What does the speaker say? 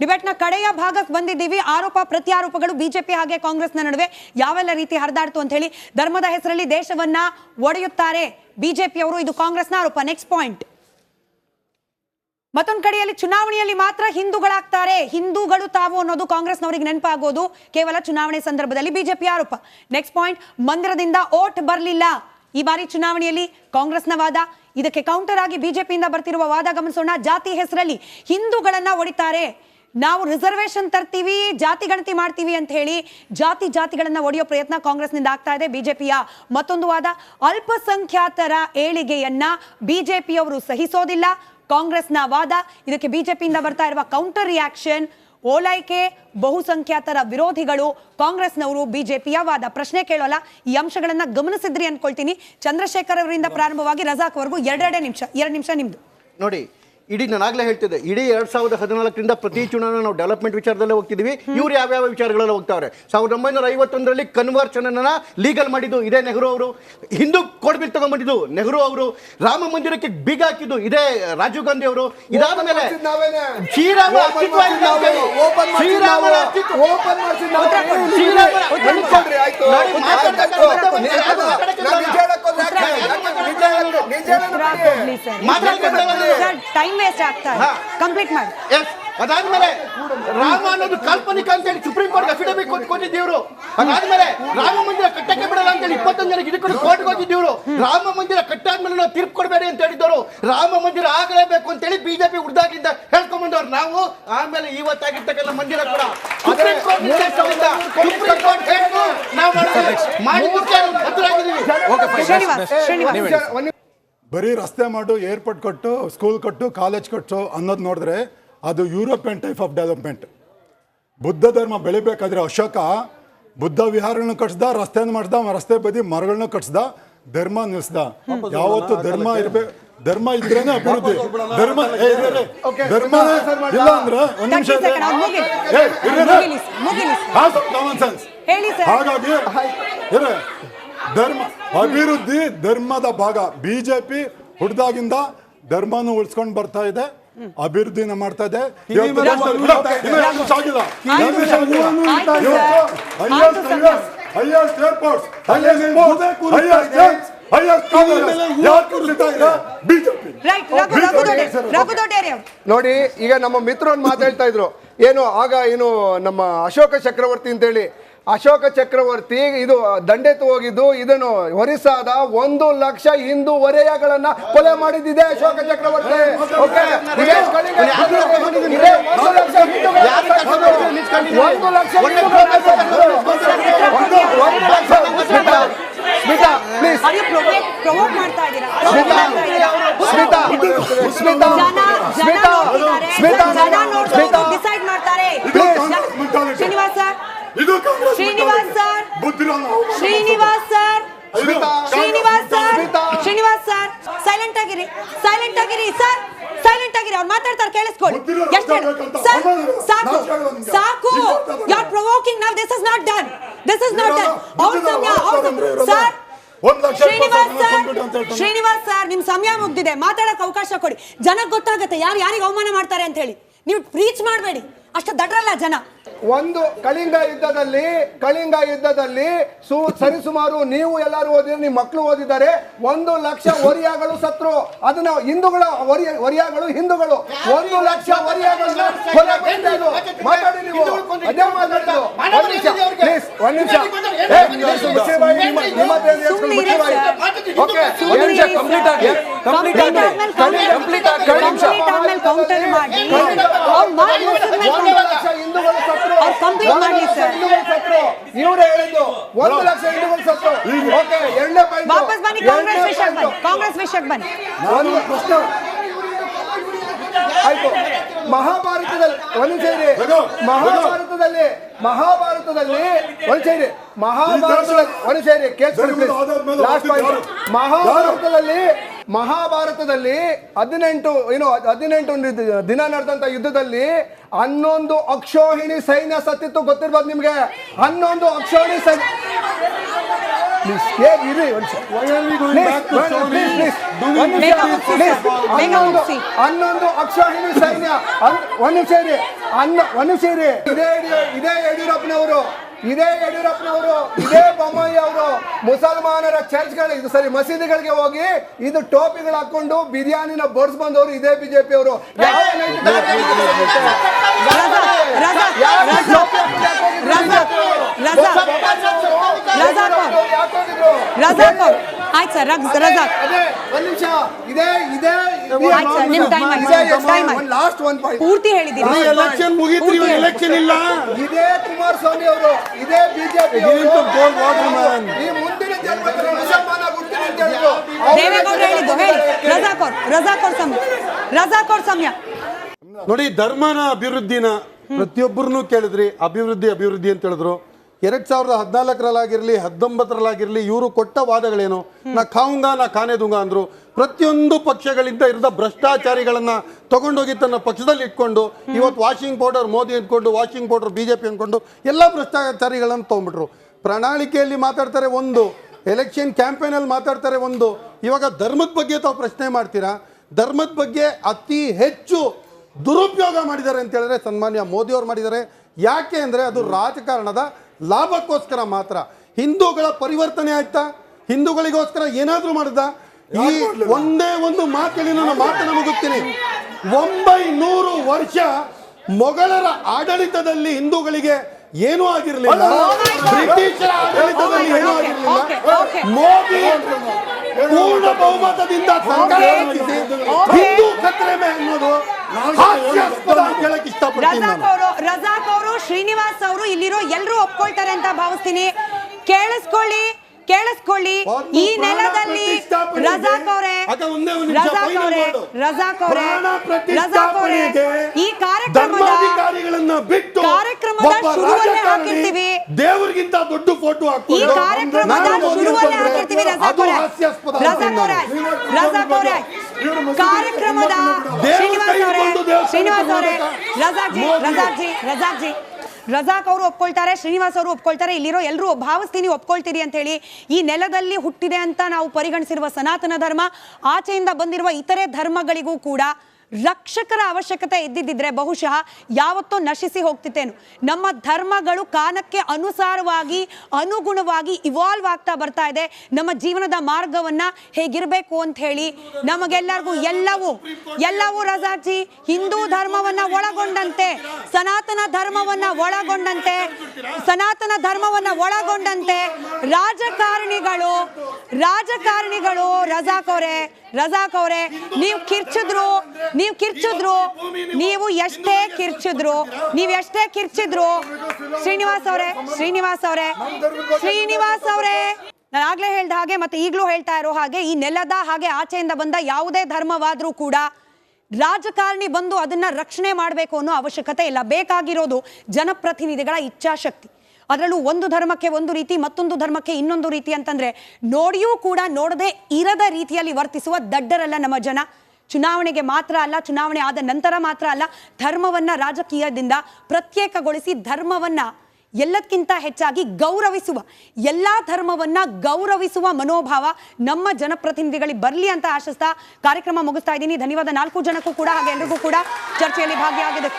ಡಿಬೇಟ್ನ ಕಡೆಯ ಭಾಗಕ್ಕೆ ಬಂದಿದ್ದೀವಿ. ಆರೋಪ ಪ್ರತ್ಯಾರೋಪಗಳು ಬಿಜೆಪಿ ಹಾಗೆ ಕಾಂಗ್ರೆಸ್ನ ನಡುವೆ ಯಾವೆಲ್ಲ ರೀತಿ ಹರಿದಾಡ್ತು ಅಂತ ಹೇಳಿ. ಧರ್ಮದ ಹೆಸರಲ್ಲಿ ದೇಶವನ್ನ ಒಡೆಯುತ್ತಾರೆ ಬಿಜೆಪಿಯವರು, ಇದು ಕಾಂಗ್ರೆಸ್ನ ಆರೋಪ. ನೆಕ್ಸ್ಟ್ ಪಾಯಿಂಟ್, ಮತ್ತೊಂದು ಕಡೆಯಲ್ಲಿ ಚುನಾವಣೆಯಲ್ಲಿ ಮಾತ್ರ ಹಿಂದೂಗಳಾಗ್ತಾರೆ, ಹಿಂದೂಗಳು ತಾವು ಅನ್ನೋದು ಕಾಂಗ್ರೆಸ್ನವರಿಗೆ ನೆನಪಾಗೋದು ಕೇವಲ ಚುನಾವಣೆ ಸಂದರ್ಭದಲ್ಲಿ, ಬಿಜೆಪಿ ಆರೋಪ. ನೆಕ್ಸ್ಟ್ ಪಾಯಿಂಟ್, ಮಂದಿರದಿಂದ ಓಟ್ ಬರಲಿಲ್ಲ ಈ ಬಾರಿ ಚುನಾವಣೆಯಲ್ಲಿ, ಕಾಂಗ್ರೆಸ್ನ ವಾದ. ಇದಕ್ಕೆ ಕೌಂಟರ್ ಆಗಿ ಬಿಜೆಪಿಯಿಂದ ಬರ್ತಿರುವ ವಾದ ಗಮನಿಸೋಣ. ಜಾತಿ ಹೆಸರಲ್ಲಿ ಹಿಂದೂಗಳನ್ನ ಒಡಿತಾರೆ, ನಾವು ರಿಸರ್ವೇಶನ್ ತರ್ತೀವಿ, ಜಾತಿ ಗಣತಿ ಮಾಡ್ತೀವಿ ಅಂತ ಹೇಳಿ ಜಾತಿಗಳನ್ನ ಒಡೆಯೋ ಪ್ರಯತ್ನ ಕಾಂಗ್ರೆಸ್ನಿಂದ ಆಗ್ತಾ ಇದೆ. ಬಿಜೆಪಿಯ ಮತ್ತೊಂದು ವಾದ, ಅಲ್ಪಸಂಖ್ಯಾತರ ಏಳಿಗೆಯನ್ನ ಬಿಜೆಪಿಯವರು ಸಹಿಸೋದಿಲ್ಲ, ಕಾಂಗ್ರೆಸ್ನ ವಾದ. ಇದಕ್ಕೆ ಬಿಜೆಪಿಯಿಂದ ಬರ್ತಾ ಇರುವ ಕೌಂಟರ್ ರಿಯಾಕ್ಷನ್, ಓಲೈಕೆ ಬಹುಸಂಖ್ಯಾತರ ವಿರೋಧಿಗಳು ಕಾಂಗ್ರೆಸ್ನವರು, ಬಿಜೆಪಿಯ ವಾದ. ಪ್ರಶ್ನೆ ಕೇಳೋಲ್ಲ, ಈ ಅಂಶಗಳನ್ನ ಗಮನಿಸಿದ್ರಿ ಅನ್ಕೊಳ್ತೀನಿ. ಚಂದ್ರಶೇಖರ್ ಅವರಿಂದ ಪ್ರಾರಂಭವಾಗಿ ರಜಾಕ್ ವರೆಗೂ 2 ನಿಮಿಷ ನಿಮ್ದು. ನೋಡಿ, ಇಡೀ ನಾನಾಗಲೇ ಹೇಳ್ತಿದ್ದೆ, ಇಡೀ 2014ರಿಂದ ಪ್ರತಿ ಚುನಾವಣೆ ನಾವು ಡೆವಲಪ್ಮೆಂಟ್ ವಿಚಾರದಲ್ಲೇ ಹೋಗ್ತಿದ್ವಿ. ಇವ್ರು ಯಾವ್ಯಾವ ವಿಚಾರಗಳೆಲ್ಲ ಹೋಗ್ತಾವ್ರೆ. 1951ರಲ್ಲಿ ಕನ್ವರ್ಷನ್ ಅನ್ನ ಲೀಗಲ್ ಮಾಡಿದ್ದು ಇದೇ ನೆಹರು ಅವರು. ಹಿಂದೂ ಕೋಡ್ ಬಿಲ್ ತಗೊಂಡ್ಬಂದಿದ್ದು ನೆಹರು ಅವರು. ರಾಮ ಮಂದಿರಕ್ಕೆ ಬೀಗ ಹಾಕಿದ್ದು ಇದೇ ರಾಜೀವ್ ಗಾಂಧಿ ಅವರು. ಇದಾದ ಮೇಲೆ ಟೈಮ್ ವೇಸ್ಟ್ ಆಗ್ತಾ ಇದೆ, ಕಂಪ್ಲೀಟ್ ಮಾಡಿ. ಅದಾದ್ಮೇಲೆ ರಾಮ ಅನ್ನೋದು ಕಾಲ್ಪನಿಕ ಅಂತ ಹೇಳಿ ಸುಪ್ರೀಂ ಕೋರ್ಟ್ ಅಫಿಡವಿಟ್ ಕೊಟ್ಟಿದ್ದೀವ್ರು. ಅದಾದ್ಮೇಲೆ ರಾಮ ಮಂದಿರ ಕಟ್ಟಕ್ಕೆ ಬಿಡಲ್ಲ ಅಂತ ಹೇಳಿ 21 ಜನ ಹಿಡ್ಕೊಂಡು ಕೋರ್ಟ್ಗೆ ಹೋಗಿದ್ದೀವ್ರು. ರಾಮ ಮಂದಿರ ಕಟ್ಟಾದ್ಮೇಲೆ ನಾವು ತೀರ್ಪು ಕೊಡಬೇಡಿ ಅಂತ ಹೇಳಿದವರು. ರಾಮ ಮಂದಿರ ಆಗಲೇಬೇಕು ಅಂತ ಹೇಳಿ ಬಿಜೆಪಿ ಹುಡ್ದಾಗಿಂದ ಹೇಳ್ಕೊಂಡ್ಬಂದವ್ರು ನಾವು. ಆಮೇಲೆ ಇವತ್ತಾಗಿರ್ತಕ್ಕಂಥ ಮಂದಿರ ಕೂಡ ಸುಪ್ರೀಂ ಕೋರ್ಟ್ ನಾವು ಬರೀ ರಸ್ತೆ ಮಾಡು, ಏರ್ಪೋರ್ಟ್ ಕಟ್ಟು, ಸ್ಕೂಲ್ ಕಟ್ಟು, ಕಾಲೇಜ್ ಕಟ್ಟು ಅನ್ನೋದು ನೋಡಿದ್ರೆ ಅದು European type of development. Buddha ಧರ್ಮ ಬೆಳಿಬೇಕಾದ್ರೆ ಅಶೋಕ ಬುದ್ಧ ವಿಹಾರಗಳನ್ನು ಕಟ್ಸ್ದ, ರಸ್ತೆಯನ್ನು ಮಾಡಿಸ್ದ, ರಸ್ತೆ ಬದಿ ಮರಗಳನ್ನ ಕಟ್ಸ್ದ, ಧರ್ಮ ನಿಲ್ಸ್ದ. ಯಾವತ್ತು ಧರ್ಮ ಇರ್ಬೇಕು, ಧರ್ಮ ಇದ್ರೇನೆ ಅಭಿವೃದ್ಧಿ. ಧರ್ಮ ಧರ್ಮ ಇಲ್ಲ ಅಂದ್ರೆ ಒಂದ್ ನಿಮಿಷ, ಹಾಗಾಗಿ ಧರ್ಮ ಅಭಿವೃದ್ಧಿ ಧರ್ಮದ ಭಾಗ. ಬಿಜೆಪಿ ಹುಡ್ದಾಗಿಂದ ಧರ್ಮನು ಉಳಿಸ್ಕೊಂಡು ಬರ್ತಾ ಇದೆ, ಅಭಿವೃದ್ಧಿನ ಮಾಡ್ತಾ ಇದೆ. ನೋಡಿ, ಈಗ ನಮ್ಮ ಮಿತ್ರರು ಮಾತಾಡ್ತಾ ಇದ್ರು, ಏನು ಆಗ ಏನು ನಮ್ಮ ಅಶೋಕ ಚಕ್ರವರ್ತಿ ಅಂತೇಳಿ. ಅಶೋಕ ಚಕ್ರವರ್ತಿ ಇದು ದಂಡೆತ್ತು ಹೋಗಿದ್ದು, ಇದನ್ನು ಒರಿಸ್ಸಾದ 1 ಲಕ್ಷ ಹಿಂದೂ ವರೆಯಗಳನ್ನ ಕೊಲೆ ಮಾಡಿದ್ದಿದೆ ಅಶೋಕ ಚಕ್ರವರ್ತಿ. ಓಕೆ, ಶ್ರೀನಿವಾಸ್ ಸರ್ ಸೈಲೆಂಟ್ ಆಗಿರಿ ಸರ್, ಸೈಲೆಂಟ್ ಆಗಿರಿ. ಅವ್ರು ಮಾತಾಡ್ತಾರೆ, ಕೇಳಿಸ್ಕೊಳ್ಳಿ. ಸಾಕು ಸಾಕು, you are provoking now. This is not done. Sir Srinivas sir, ನಿಮ್ ಸಮಯ ಮುಗ್ದಿದೆ, ಮಾತಾಡಕ್ ಅವಕಾಶ ಕೊಡಿ. ಜನಕ್ಕೆ ಗೊತ್ತಾಗತ್ತೆ ಯಾರು ಯಾರಿಗೆ ಅವಮಾನ ಮಾಡ್ತಾರೆ ಅಂತ ಹೇಳಿ. ನೀವು ರೀಚ್ ಮಾಡಬೇಡಿ, ಅಷ್ಟು ದಡ್ರಲ್ಲ ಜನ. ಒಂದು ಕಳಿಂಗ ಯುದ್ಧದಲ್ಲಿ ಸರಿಸುಮಾರು ನೀವು ಎಲ್ಲರೂ ಓದಿದ್ರೆ, ನಿಮ್ಮ ಮಕ್ಕಳು ಓದಿದ್ದಾರೆ, 1 ಲಕ್ಷ ಒರಿಯಾಗಳು ಸತ್ರು. ಅದನ್ನ ಹಿಂದೂಗಳ ಒರಿಯಾಗಳು ಹಿಂದೂಗಳು 1 ಲಕ್ಷ ಒರಿಯಾಗಳನ್ನ ಮಾತಾಡಿ. ನೀವು ಅದೇ ಮಾತಾಡಿದ್ದು. ಇವರೇ ಹೇಳಿದ್ದು 1 ಲಕ್ಷ ಹಿಂದೂಗಳು ಸತ್ತು. ಓಕೆ, ಎರಡನೇ ಪಾಯಿಂಟ್ ವಾಪಸ್ ಬನ್ನಿ, ಕಾಂಗ್ರೆಸ್ ವಿಷಯಕ್ಕೆ ಬನ್ನಿ. ಆಯ್ತು, ಮಹಾಭಾರತದಲ್ಲಿ ಮಹಾಭಾರತದಲ್ಲಿ 18 ದಿನ ನಡೆದಂತ ಯುದ್ಧದಲ್ಲಿ 11 ಅಕ್ಷೋಹಿಣಿ ಸೈನ್ಯ ಸತ್ತಿತ್ತು, ಗೊತ್ತಿರ್ಬೋದು ನಿಮ್ಗೆ. 11 ಅಕ್ಷೋಹಿಣಿ ಸೈನ್ಯ. ಹನ್ನೊಂದು ಅಕ್ಷೋಹಿಣಿ ಸೈನ್ಯ. ಒಂದು ಸೇರಿ ಇದೇ ಯಡಿಯೂರಪ್ಪನವರು, ಇದೇ ಬೊಮ್ಮಾಯಿ ಅವರು ಮುಸಲ್ಮಾನರ ಚರ್ಚ್ಗಳಿಗೆ ಮಸೀದಿಗಳಿಗೆ ಹೋಗಿ ಇದು ಟೋಪಿಗಳು ಹಾಕೊಂಡು ಬಿರಿಯಾನಿನ ಬಡ್ಸ್ ಬಂದವರು ಇದೇ ಬಿಜೆಪಿ ಅವರು. ಪೂರ್ತಿ ಹೇಳಿದ್ದೀರಿ. ಇದೇ ಕುಮಾರಸ್ವಾಮಿ ಅವರು, ಇದೇ ಬಿಜೆಪಿ ಈ ಮುಂದಿನ ಜನ್ಮದಲ್ಲಿ ಮುಸಲ್ಮಾನ ಹುಡ್ತೀನಿ ಅಂತ ಹೇಳಿದ್ರು. ದೇವೇಗೌಡರು ಹೇಳಿದ್ದು ಹೇಳಿ. ರಜಾಕ್ ಸಮಯ ನೋಡಿ, ಧರ್ಮನ ಅಭಿವೃದ್ಧಿನ ಪ್ರತಿಯೊಬ್ಬರನ್ನು ಕೇಳಿದ್ರಿ. ಅಭಿವೃದ್ಧಿ ಅಂತ ಹೇಳಿದ್ರು. 2014ರಲ್ಲಾಗಿರ್ಲಿ 19ರಲ್ಲಾಗಿರ್ಲಿ ಇವರು ಕೊಟ್ಟ ವಾದಗಳೇನು? ನಾ ಖಾವುಂಗಾ ನಾ ಖಾನೆ ದುಂಗ ಅಂದ್ರು. ಪ್ರತಿಯೊಂದು ಪಕ್ಷಗಳಿಂದ ಇರದ ಭ್ರಷ್ಟಾಚಾರಿಗಳನ್ನ ತಗೊಂಡೋಗಿ ತನ್ನ ಪಕ್ಷದಲ್ಲಿ ಇಟ್ಕೊಂಡು ಇವತ್ತು ವಾಷಿಂಗ್ ಪೌಡರ್ ಮೋದಿ ಅಂದ್ಕೊಂಡು, ವಾಷಿಂಗ್ ಪೌಡರ್ ಬಿಜೆಪಿ ಅಂದ್ಕೊಂಡು ಎಲ್ಲ ಭ್ರಷ್ಟಾಚಾರಿಗಳನ್ನು ತಗೊಂಡ್ಬಿಟ್ರು. ಪ್ರಣಾಳಿಕೆಯಲ್ಲಿ ಮಾತಾಡ್ತಾರೆ ಒಂದು, ಎಲೆಕ್ಷನ್ ಕ್ಯಾಂಪೇನಲ್ಲಿ ಮಾತಾಡ್ತಾರೆ ಒಂದು. ಇವಾಗ ಧರ್ಮದ ಬಗ್ಗೆ ತಾವು ಪ್ರಶ್ನೆ ಮಾಡ್ತೀರಾ? ಧರ್ಮದ ಬಗ್ಗೆ ಅತಿ ಹೆಚ್ಚು ದುರುಪಯೋಗ ಮಾಡಿದ್ದಾರೆ ಅಂತ ಹೇಳಿದ್ರೆ ಸನ್ಮಾನ್ಯ ಮೋದಿ ಅವರು ಮಾಡಿದ್ದಾರೆ. ಯಾಕೆ ಅಂದರೆ ಅದು ರಾಜಕಾರಣದ ಲಾಭಕ್ಕೋಸ್ಕರ ಮಾತ್ರ. ಹಿಂದೂಗಳ ಪರಿವರ್ತನೆ ಆಯ್ತಾ? ಹಿಂದೂಗಳಿಗೋಸ್ಕರ ಏನಾದರೂ ಮಾಡಿದ? ಈ ಒಂದೇ ಒಂದು ಮಾತಲ್ಲಿ ನಾನು ಮಾತನ್ನು ಮುಗಿಸ್ತೀನಿ. 900 ವರ್ಷ ಮೊಘಲರ ಆಡಳಿತದಲ್ಲಿ ಹಿಂದೂಗಳಿಗೆ ಏನೂ ಆಗಿರಲಿಲ್ಲ, ಬ್ರಿಟಿಷರ ಆಡಳಿತದಲ್ಲಿ ಏನೂ ಆಗಿರಲಿಲ್ಲ. ಮೋದಿ ಪೂರ್ಣ ಬಹುಮತದಿಂದ ಸರ್ಕಾರ ರಚಿಸಿ ಹಿಂದೂ ಖತ್ರೆ ಮೇ ಅನ್ನೋದು ಹಾಸ್ಯಾಸ್ಪದ ಅಂತ ಹೇಳಕ್ ಇಷ್ಟಪಡ್ತೀನಿ ನಾನು. ರಜಾಕ್ ಅವರು, ಶ್ರೀನಿವಾಸ್ ಅವರು ಇಲ್ಲಿರೋ ಎಲ್ಲರೂ ಒಪ್ಕೊಳ್ತಾರೆ ಅಂತ ಭಾವಿಸ್ತೀನಿ. ಕೇಳಿಸ್ಕೊಳ್ಳಿ, ಈ ನೆಲದಲ್ಲಿ ರಜಾಕ್ ಅವರೇ ಈ ಕಾರ್ಯಕ್ರಮದ ಶುರುವನ್ನೇ ಹಾಕಿರ್ತೀವಿ. ದೇವರಿಗಿಂತ ದೊಡ್ಡ ಫೋಟೋ ಈ ಕಾರ್ಯಕ್ರಮದ ಶುರುವನ್ನೇ ಹಾಕಿರ್ತೀವಿ. ರಜಾಕ್ ಅವರೇ ಕಾರ್ಯಕ್ರಮದ ಶ್ರೀನಿವಾಸ್ ಅವರೇ ರಜಾಕ್ ಅವರು ಒಪ್ಕೊಳ್ತಾರೆ, ಶ್ರೀನಿವಾಸ್ ಅವರು ಒಪ್ಕೊಳ್ತಾರೆ, ಇಲ್ಲಿರೋ ಎಲ್ಲರೂ ಭಾವಿಸ್ತೀನಿ ಒಪ್ಕೊಳ್ತೀರಿ ಅಂತ ಹೇಳಿ. ಈ ನೆಲದಲ್ಲಿ ಹುಟ್ಟಿದೆ ಅಂತ ನಾವು ಪರಿಗಣಿಸಿರುವ ಸನಾತನ ಧರ್ಮ ಆಚೆಯಿಂದ ಬಂದಿರುವ ಇತರೆ ಧರ್ಮಗಳಿಗೂ ಕೂಡ ರಕ್ಷಕರ ಅವಶ್ಯಕತೆ ಇದ್ದಿದ್ದರೆ ಬಹುಶಃ ಯಾವತ್ತೋ ನಶಿಸಿ ಹೋಗ್ತಿತ್ತೇನು. ನಮ್ಮ ಧರ್ಮಗಳು ಕಾಲಕ್ಕೆ ಅನುಗುಣವಾಗಿ ಇವಾಲ್ವ್ ಆಗ್ತಾ ಬರ್ತಾ ಇದೆ. ನಮ್ಮ ಜೀವನದ ಮಾರ್ಗವನ್ನ ಹೇಗಿರಬೇಕು ಅಂತ ಹೇಳಿ ನಮಗೆಲ್ಲರಿಗೂ ಎಲ್ಲವೂ ರಜಾಜಿ ಹಿಂದೂ ಧರ್ಮವನ್ನ ಒಳಗೊಂಡಂತೆ ಸನಾತನ ಧರ್ಮವನ್ನ ಒಳಗೊಂಡಂತೆ ರಾಜಕಾರಣಿಗಳು ರಜಾಕ್ ಅವರೇ ನೀವು ಕಿರ್ಚಿದ್ರು, ನೀವು ಎಷ್ಟೇ ಕಿರ್ಚಿದ್ರು ಶ್ರೀನಿವಾಸ್ ಅವರೇ ನಾನು ಆಗ್ಲೇ ಹೇಳ್ದ ಹಾಗೆ ಮತ್ತೆ ಈಗಲೂ ಹೇಳ್ತಾ ಇರೋ ಹಾಗೆ ಈ ನೆಲದ ಹಾಗೆ ಆಚೆಯಿಂದ ಬಂದ ಯಾವುದೇ ಧರ್ಮವಾದ್ರೂ ಕೂಡ ರಾಜಕಾರಣಿ ಬಂದು ಅದನ್ನ ರಕ್ಷಣೆ ಮಾಡಬೇಕು ಅನ್ನೋ ಅವಶ್ಯಕತೆ ಇಲ್ಲ. ಬೇಕಾಗಿರೋದು ಜನಪ್ರತಿನಿಧಿಗಳ ಇಚ್ಛಾಶಕ್ತಿ. ಅದರಲ್ಲೂ ಒಂದು ಧರ್ಮಕ್ಕೆ ಒಂದು ರೀತಿ, ಮತ್ತೊಂದು ಧರ್ಮಕ್ಕೆ ಇನ್ನೊಂದು ರೀತಿ ಅಂತಂದ್ರೆ ನೋಡಿಯೂ ಕೂಡ ನೋಡದೆ ಇರದ ರೀತಿಯಲ್ಲಿ ವರ್ತಿಸುವ ದಡ್ಡರಲ್ಲ ನಮ್ಮ ಜನ. ಚುನಾವಣೆಗೆ ಮಾತ್ರ ಅಲ್ಲ, ಚುನಾವಣೆ ಆದ ನಂತರ ಮಾತ್ರ ಅಲ್ಲ, ಧರ್ಮವನ್ನ ರಾಜಕೀಯದಿಂದ ಪ್ರತ್ಯೇಕಗೊಳಿಸಿ ಧರ್ಮವನ್ನ ಎಲ್ಲಕ್ಕಿಂತ ಹೆಚ್ಚಾಗಿ ಎಲ್ಲಾ ಧರ್ಮವನ್ನ ಗೌರವಿಸುವ ಮನೋಭಾವ ನಮ್ಮ ಜನಪ್ರತಿನಿಧಿಗಳಿಗೆ ಬರಲಿ ಅಂತ ಆಶಿಸ್ತಾ ಕಾರ್ಯಕ್ರಮ ಮುಗಿಸ್ತಾ ಇದ್ದೀನಿ. ಧನ್ಯವಾದ 4 ಜನಕ್ಕೂ ಕೂಡ, ಹಾಗೆ ಎಲ್ರಿಗೂ ಕೂಡ ಚರ್ಚೆಯಲ್ಲಿ ಭಾಗಿಯಾಗಿದೆ.